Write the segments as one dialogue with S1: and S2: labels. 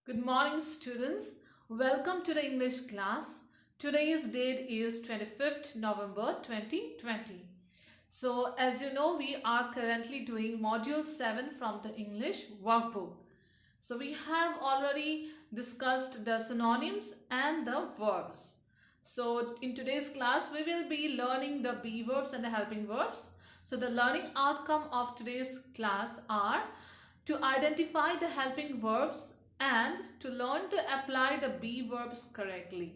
S1: Good morning, students. Welcome to the English class. Today's date is 25th November 2020. So, as you know, we are currently doing Module 7 from the English workbook. So, we have already discussed the synonyms and the verbs. So, in today's class, we will be learning the be verbs and the helping verbs. So, the learning outcome of today's class are to identify the helping verbs and to learn to apply the be verbs correctly.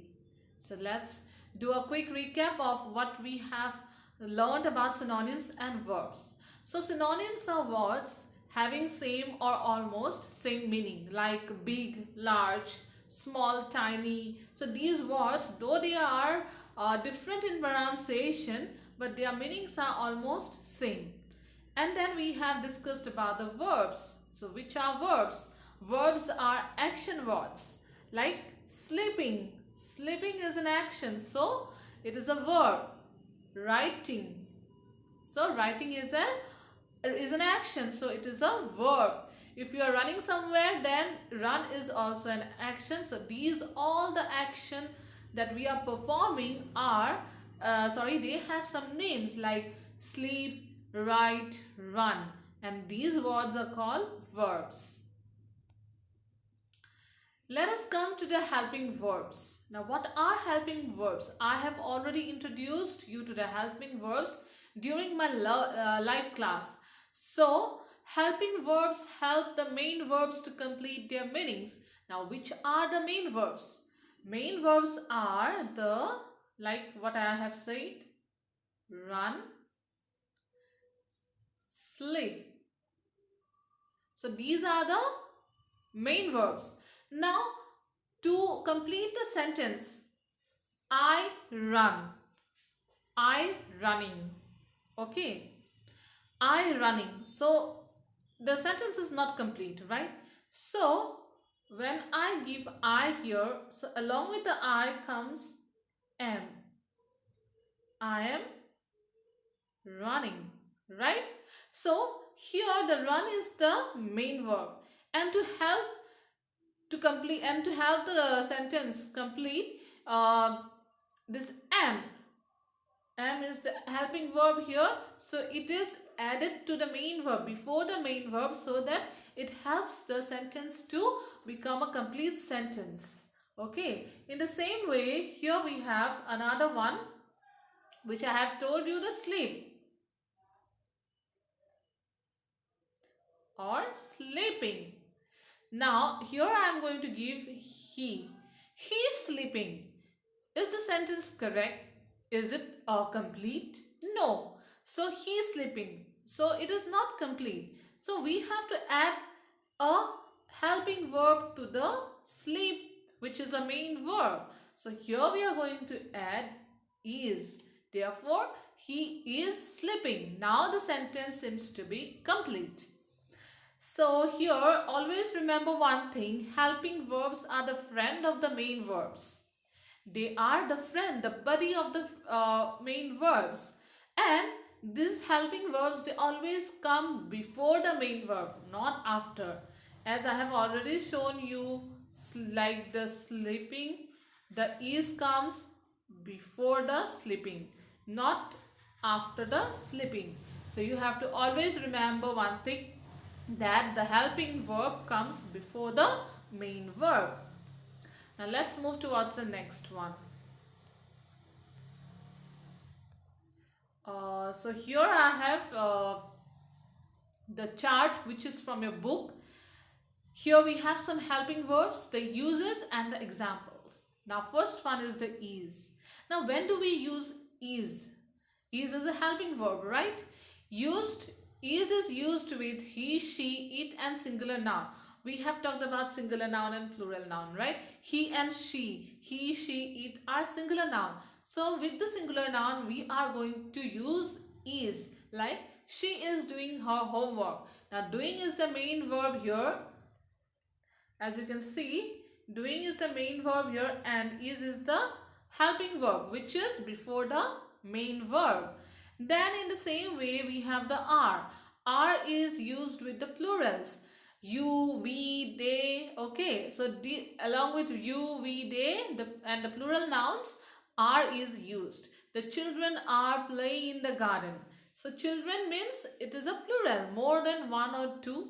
S1: So let's do a quick recap of what we have learned about synonyms and verbs. So synonyms are words having same or almost same meaning, like big, large, small, tiny. So these words, though they are different in pronunciation, but their meanings are almost same. And then we have discussed about the verbs. So which are verbs? Verbs are action words like sleeping. Sleeping is an action, so it is a verb. Writing. So writing is an action, so it is a verb. If you are running somewhere, then run is also an action. So these all the action that we are performing are they have some names like sleep, write, run, and these words are called verbs. Let us come to the helping verbs. Now, what are helping verbs? I have already introduced you to the helping verbs during my live class. So, helping verbs help the main verbs to complete their meanings. Now, which are the main verbs? Main verbs are like what I have said, run, sleep. So, these are the main verbs. Now, to complete the sentence, I run, I running, okay, I running. So, the sentence is not complete, right? So, when I give I here, so along with the I comes am. I am running, right? So, here the run is the main verb, and to help the sentence complete, this am is the helping verb here, so it is added to the main verb before the main verb, so that it helps the sentence to become a complete sentence. Okay, in the same way, here we have another one which I have told you, the sleep or sleeping. Now, here I am going to give he. He is sleeping. Is the sentence correct? Is it complete? No. So, he is sleeping. So, it is not complete. So, we have to add a helping verb to the sleep, which is a main verb. So, here we are going to add is. Therefore, he is sleeping. Now, the sentence seems to be complete. So here, always remember one thing, helping verbs are the friend of the main verbs. They are the friend, the buddy of the main verbs. And these helping verbs, they always come before the main verb, not after. As I have already shown you, like the sleeping, the is comes before the sleeping, not after the sleeping. So you have to always remember one thing, that the helping verb comes before the main verb. Now let's move towards the next one. So here I have the chart which is from your book. Here we have some helping verbs, the uses and the examples. Now first one is the is. Now when do we use is? Is a helping verb, right? Is used with he, she, it and singular noun. We have talked about singular noun and plural noun, right? He and she, it are singular noun. So with the singular noun, we are going to use is, like she is doing her homework. Now doing is the main verb here. As you can see, doing is the main verb here and is the helping verb, which is before the main verb. Then in the same way, we have the are. Are is used with the plurals. You, we, they. Okay, so along with you, we, they, and the plural nouns, are is used. The children are playing in the garden. So children means it is a plural, more than one or two,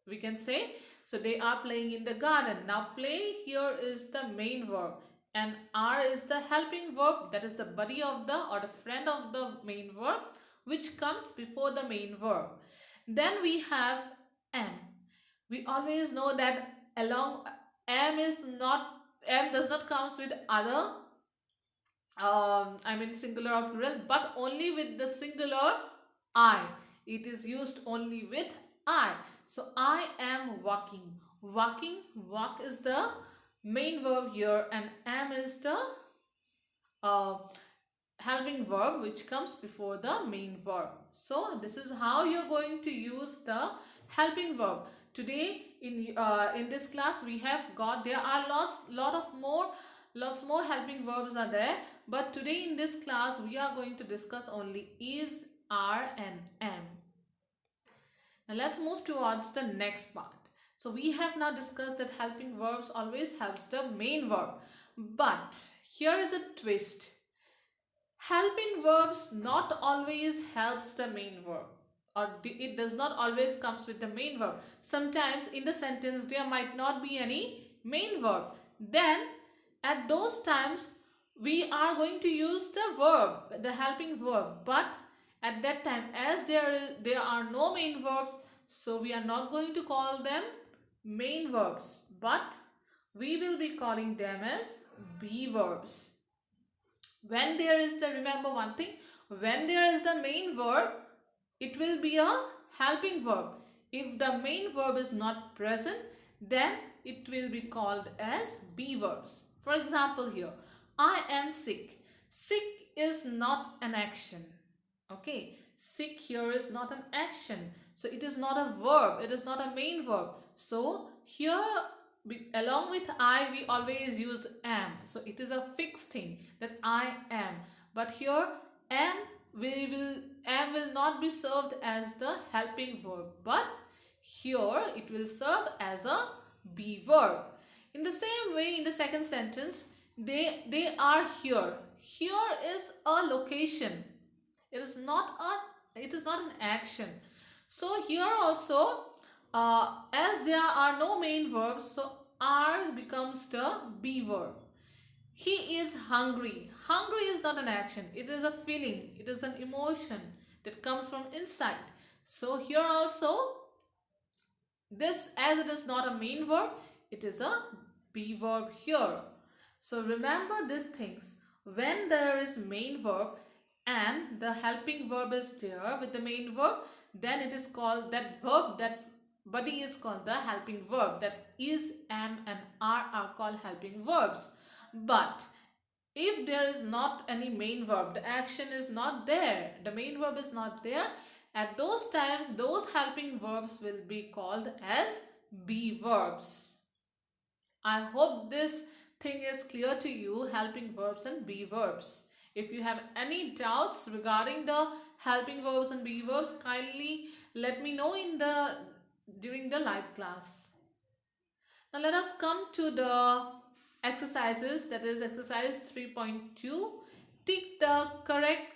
S1: we can say. So they are playing in the garden. Now play here is the main verb, and are is the helping verb, that is the buddy of the or the friend of the main verb, which comes before the main verb. Then we have am. We always know that along am does not comes with other singular or plural, but only with the singular I. It is used only with I. So I am walking. Walk is the main verb here, and am is the uh, helping verb which comes before the main verb. So this is how you're going to use the helping verb. Today in this class we have got, there are lots more helping verbs are there, but today in this class we are going to discuss only is, are and am. Now let's move towards the next part. So we have now discussed that helping verbs always helps the main verb, but here is a twist. Helping verbs not always helps the main verb, or it does not always comes with the main verb. Sometimes in the sentence there might not be any main verb. Then at those times we are going to use the verb, the helping verb, but at that time, as there are no main verbs, so we are not going to call them main verbs, but we will be calling them as be verbs. When there is the, remember one thing, when there is the main verb, it will be a helping verb. If the main verb is not present, then it will be called as be verbs. For example here, I am sick. Sick is not an action. Okay, sick here is not an action. So it is not a verb. It is not a main verb. So here along with I we always use am. So it is a fixed thing that I am. But here am will not be served as the helping verb, but here it will serve as a be verb. In the same way, in the second sentence, they are here. Here is a location. It is not an action. So here also, as there are no main verbs, so are becomes the be verb. He is hungry. Hungry is not an action. It is a feeling. It is an emotion that comes from inside. So here also, this, as it is not a main verb, it is a be verb here. So remember these things. When there is main verb and the helping verb is there with the main verb, then it is called, that verb, that body is called the helping verb. That is, am and are called helping verbs. But if there is not any main verb, the action is not there, the main verb is not there, at those times those helping verbs will be called as be verbs. I hope this thing is clear to you, helping verbs and be verbs. If you have any doubts regarding the helping verbs and be verbs, kindly let me know during the live class. Now let us come to the exercises, that is exercise 3.2. Tick the correct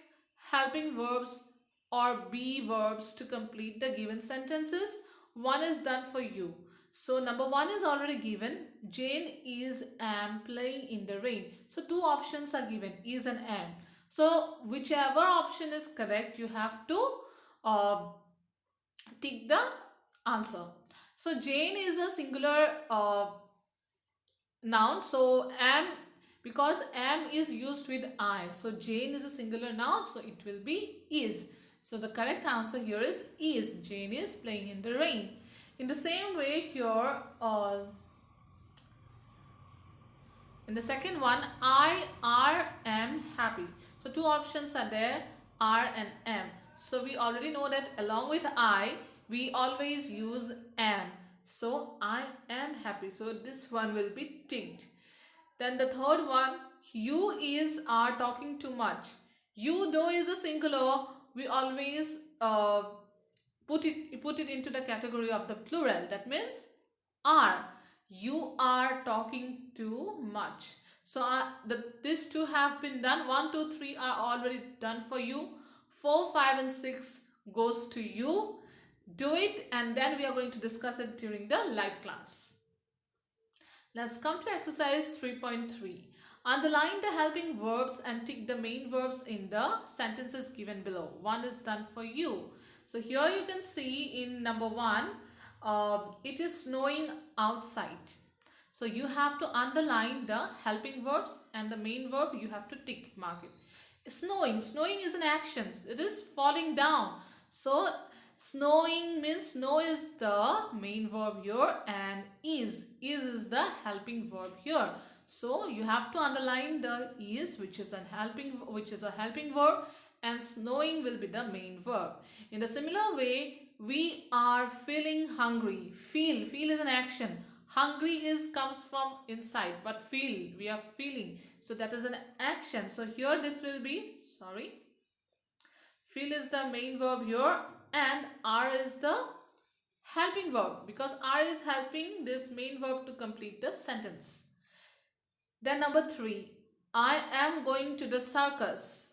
S1: helping verbs or be verbs to complete the given sentences. One is done for you. So number 1 is already given. Jane is am playing in the rain. So two options are given, is and am. So whichever option is correct, you have to tick the answer. So Jane is a singular noun. So am, because am is used with I, so Jane is a singular noun, so it will be is. So the correct answer here is is. Jane is playing in the rain. In the same way here, in the second one, am happy. So two options are there, are and am. So we already know that along with I, we always use am. So I am happy. So this one will be ticked. Then the third one, you are talking too much. You, though, is a singular, we always put it into the category of the plural. That means are. You are talking too much. So these two have been done. 1, 2, 3 are already done for you. 4, 5 and 6 goes to you. Do it, and then we are going to discuss it during the live class. Let's come to exercise 3.3. Underline the helping verbs and tick the main verbs in the sentences given below. One is done for you. So here you can see in number 1, it is snowing outside. So you have to underline the helping verbs and the main verb you have to tick mark it. Snowing is an action. It is falling down. So snowing means snow is the main verb here, and is the helping verb here. So you have to underline the is, which is a helping verb, and snowing will be the main verb. In a similar way, we are feeling hungry. Feel is an action. Hungry comes from inside, but feel, we are feeling. So that is an action. So here this will be, feel is the main verb here, and are is the helping verb, because are is helping this main verb to complete the sentence. Then number 3, I am going to the circus.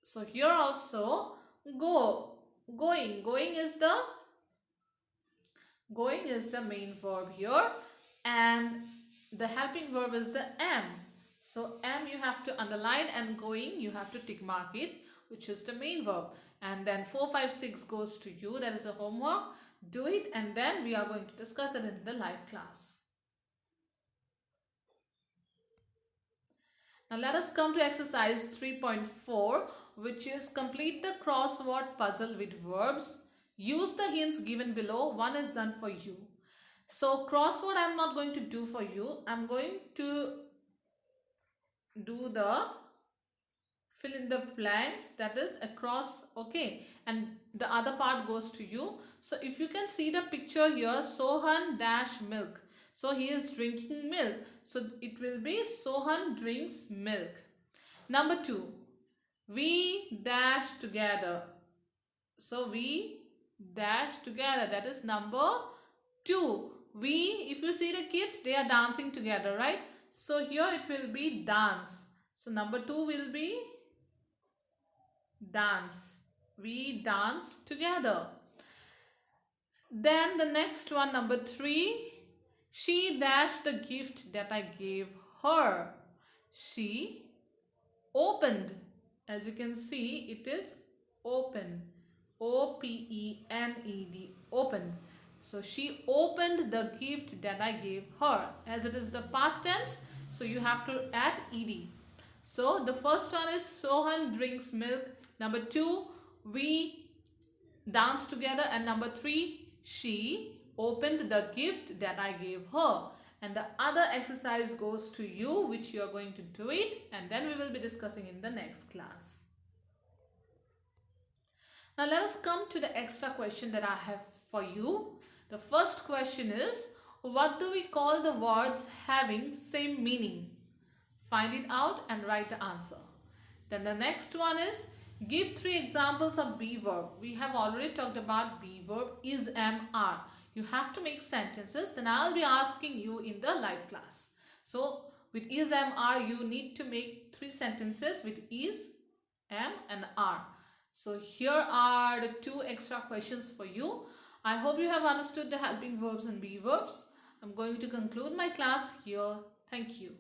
S1: So here also going is the main verb here, and the helping verb is the am. So am you have to underline, and going you have to tick mark it, which is the main verb. And then 4, 5, 6 goes to you. That is a homework. Do it, and then we are going to discuss it in the live class. Now let us come to exercise 3.4, which is complete the crossword puzzle with verbs. Use the hints given below. One is done for you. So crossword I am not going to do for you. I am going to do the fill in the blanks, that is across, okay, and the other part goes to you. So if you can see the picture here, Sohan dash milk. So he is drinking milk. So it will be Sohan drinks milk. Number 2, we dash together. So we dash together, that is number 2. We, if you see the kids, they are dancing together, right? So here it will be dance. So number 2 will be dance. We dance together. Then the next one, number 3, she dashed the gift that I gave her. She opened. As you can see, it is open. O-P-E-N-E-D, opened. So she opened the gift that I gave her. As it is the past tense, so you have to add ed. So the first one is Sohan drinks milk. Number 2, we dance together. And number 3, she opened the gift that I gave her. And the other exercise goes to you, which you are going to do it, and then we will be discussing in the next class. Now let us come to the extra question that I have for you. The first question is, what do we call the words having same meaning? Find it out and write the answer. Then the next one is, give 3 examples of be verb. We have already talked about be verb, is, am, are. You have to make sentences. Then I will be asking you in the live class. So with is, am, are, you need to make 3 sentences with is, am and are. So here are the 2 extra questions for you. I hope you have understood the helping verbs and be verbs. I'm going to conclude my class here. Thank you.